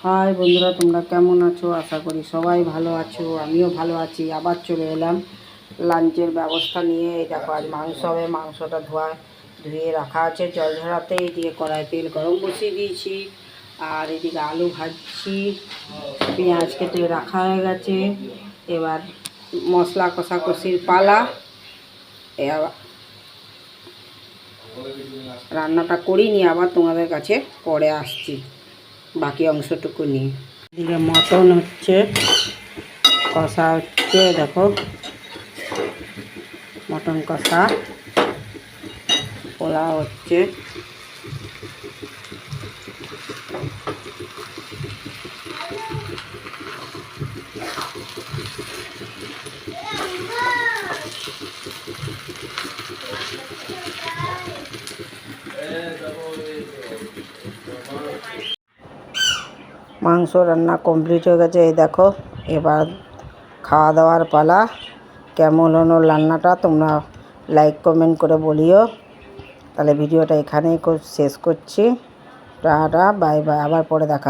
High বন্ধুরা, তোমরা কেমন আছো? আশা করি সবাই ভালো আছো, আমিও ভালো আছি। আবার চলে এলাম লাঞ্চের ব্যবস্থা নিয়ে। এই দেখো, আজ মাংস হবে। মাংসটা ধুয়ে রাখা আছে জল ঝরাতে। এদিকে কড়াই তেল গরম বসিয়ে দিয়েছি, আর এদিকে আলু ভাজছি। পেঁয়াজ কেটে রাখা হয়ে গেছে। এবার মশলা কষাকষির পালা। এবার রান্নাটা করিনি, আবার তোমাদের কাছে পরে আসছি বাকি অংশটুকু নিয়ে। এদিকে মটন হচ্ছে, কষা হচ্ছে। দেখো, মটন কষা পোলাও হচ্ছে। মাংস রান্না কমপ্লিট হয়ে গেছে। এই দেখো, এবার খাওয়া দাওয়ার পালা। কেমন হলো রান্নাটা তোমরা লাইক কমেন্ট করে বলিও। তাহলে ভিডিওটা এখানেই শেষ করছি। টাটা, বাই বাই, আবার পরে দেখা।